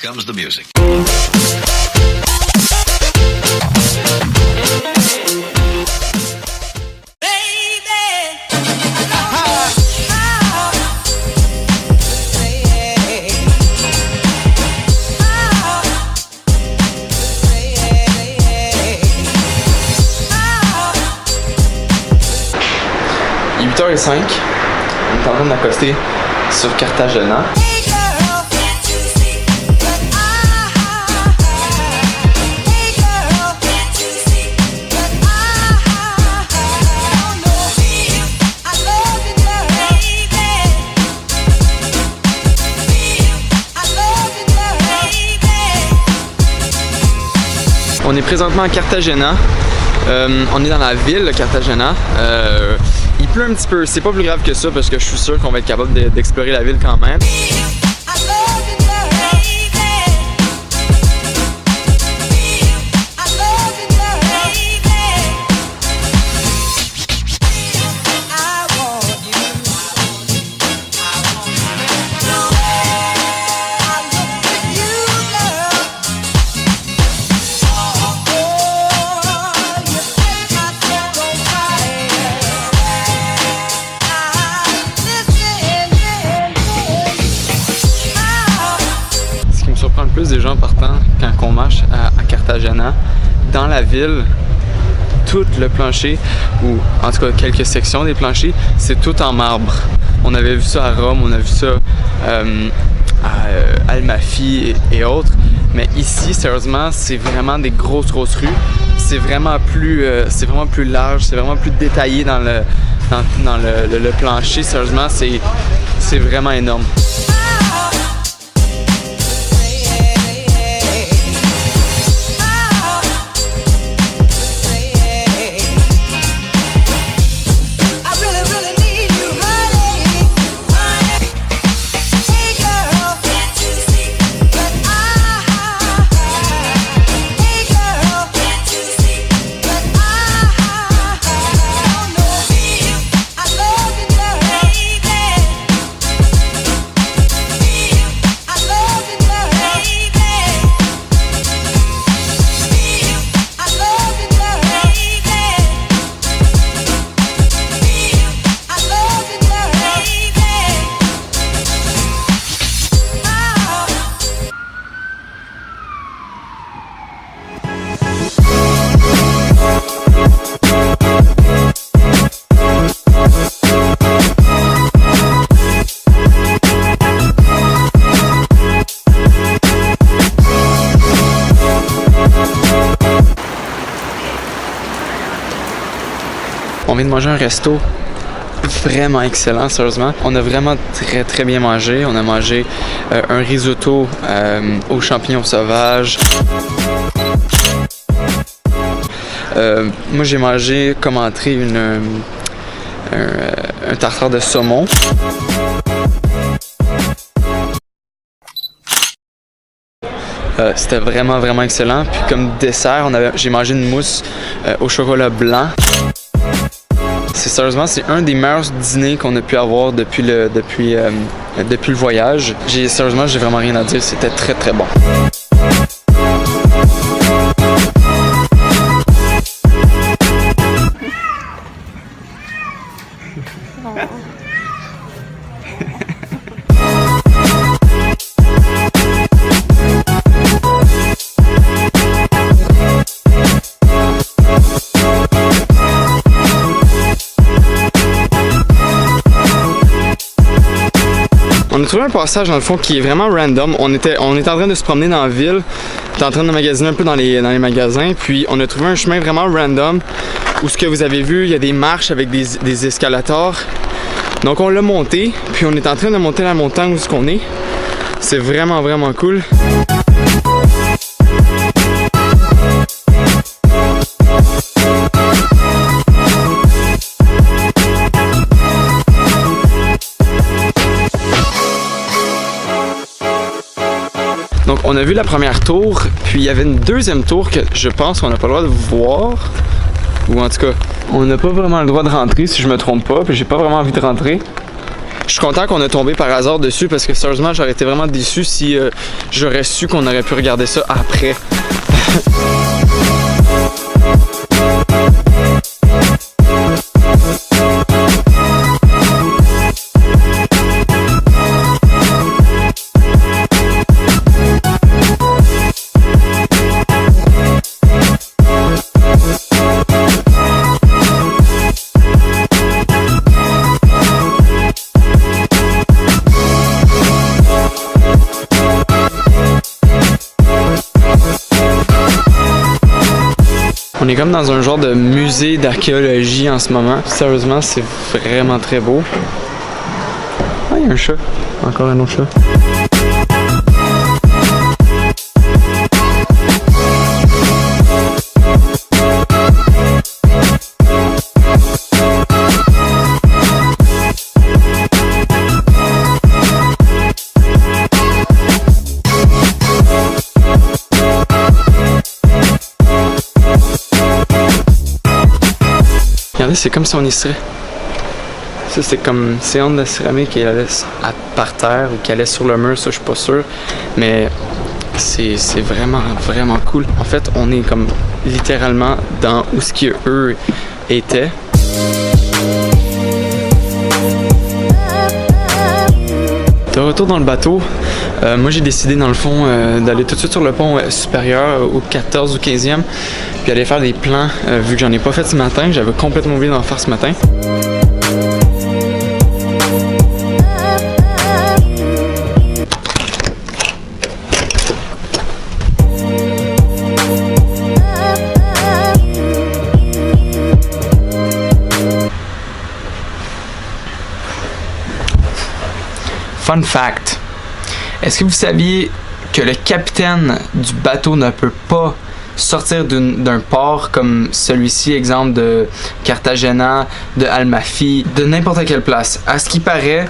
comes the music. Il est 8h05, on est en train d'accoster sur Cartagena. On est présentement à Cartagena. On est dans la ville de Cartagena. Il pleut un petit peu, c'est pas plus grave que ça parce que je suis sûr qu'on va être capable d'explorer la ville quand même. Le plus des gens partant quand on marche à Cartagena, dans la ville, tout le plancher, ou en tout cas quelques sections des planchers, c'est tout en marbre. On avait vu ça à Rome, on a vu ça à Almafi et autres, mais ici, sérieusement, c'est vraiment des grosses rues. C'est vraiment plus large, c'est vraiment plus détaillé dans le plancher. Sérieusement, c'est vraiment énorme. On vient de manger un resto vraiment excellent, sérieusement. On a vraiment très bien mangé. On a mangé un risotto aux champignons sauvages. Moi, j'ai mangé comme entrée un tartare de saumon. C'était vraiment excellent. Puis comme dessert, j'ai mangé une mousse au chocolat blanc. Sérieusement, c'est un des meilleurs dîners qu'on a pu avoir depuis le voyage. Sérieusement, j'ai vraiment rien à dire. C'était très bon. On a trouvé un passage dans le fond qui est vraiment random. On était en train de se promener dans la ville, on était en train de magasiner un peu dans les magasins, puis on a trouvé un chemin vraiment random où ce que vous avez vu, il y a des marches avec des escalators. Donc on l'a monté, puis on est en train de monter la montagne où on est. C'est vraiment cool. Donc on a vu la première tour, puis il y avait une deuxième tour que je pense qu'on n'a pas le droit de voir. Ou en tout cas, on n'a pas vraiment le droit de rentrer si je me trompe pas, puis j'ai pas vraiment envie de rentrer. Je suis content qu'on a tombé par hasard dessus parce que sérieusement, j'aurais été vraiment déçu si j'aurais su qu'on aurait pu regarder ça après. On est comme dans un genre de musée d'archéologie en ce moment. Sérieusement, c'est vraiment très beau. Ah, il y a un chat. Encore un autre chat. Regardez, c'est comme si on y serait. Ça, c'est comme séance de céramique qui allait par terre ou qui allait sur le mur, ça, je suis pas sûr. Mais c'est vraiment, vraiment cool. En fait, on est comme littéralement dans où ce qu'eux étaient. De retour dans le bateau, moi j'ai décidé dans le fond d'aller tout de suite sur le pont supérieur au 14 ou 15e puis aller faire des plans vu que j'en ai pas fait ce matin, j'avais complètement oublié d'en faire ce matin. Fun fact, est-ce que vous saviez que le capitaine du bateau ne peut pas sortir d'un port comme celui-ci, exemple de Cartagena, de Almaty, de n'importe quelle place? À ce qui paraît,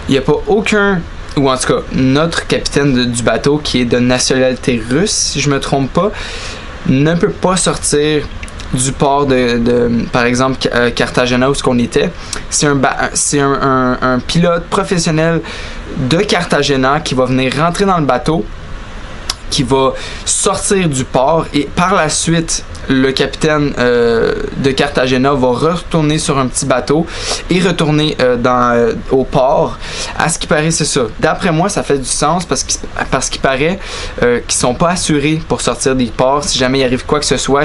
il n'y a pas aucun, ou en tout cas notre capitaine du bateau qui est de nationalité russe, si je me trompe pas, ne peut pas sortir du port par exemple, Cartagena où ce qu'on était. C'est un pilote professionnel de Cartagena qui va venir rentrer dans le bateau, qui va sortir du port et par la suite le capitaine de Cartagena va retourner sur un petit bateau et retourner au port. À ce qui paraît, c'est ça. D'après moi, ça fait du sens parce qu'il paraît qu'ils sont pas assurés pour sortir des ports. Si jamais il arrive quoi que ce soit,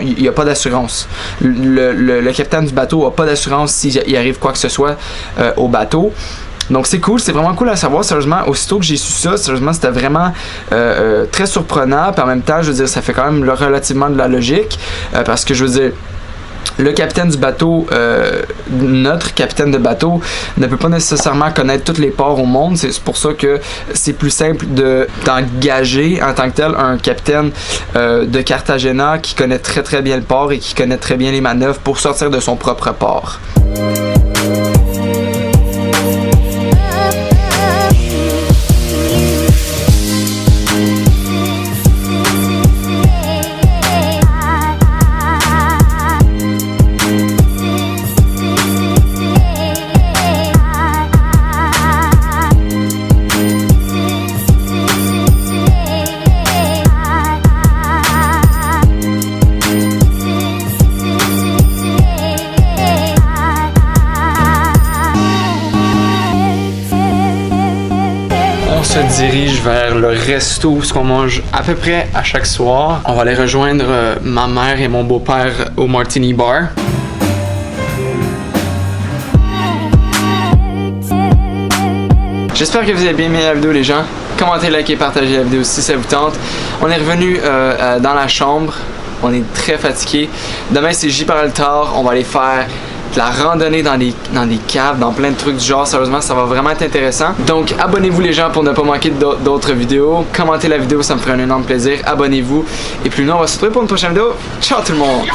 il n'y a pas d'assurance. Le capitaine du bateau n'a pas d'assurance s'il arrive quoi que ce soit au bateau. Donc c'est cool, c'est vraiment cool à savoir, sérieusement. Aussitôt que j'ai su ça, sérieusement, c'était vraiment très surprenant. Puis en même temps, je veux dire, ça fait quand même relativement de la logique. Parce que je veux dire, le capitaine du bateau, notre capitaine de bateau, ne peut pas nécessairement connaître tous les ports au monde. C'est pour ça que c'est plus simple d'engager en tant que tel un capitaine de Cartagena qui connaît très très bien le port et qui connaît très bien les manœuvres pour sortir de son propre port. On se dirige vers le resto où on mange à peu près à chaque soir. On va aller rejoindre ma mère et mon beau-père au Martini Bar. J'espère que vous avez bien aimé la vidéo, les gens. Commentez, likez, partagez la vidéo si ça vous tente. On est revenu dans la chambre. On est très fatigué. Demain, c'est Gibraltar. On va aller faire de la randonnée dans des caves, dans plein de trucs du genre. Sérieusement, ça va vraiment être intéressant. Donc, abonnez-vous, les gens, pour ne pas manquer d'autres vidéos. Commentez la vidéo, ça me ferait un énorme plaisir. Abonnez-vous. Et puis nous, on va se retrouver pour une prochaine vidéo. Ciao tout le monde!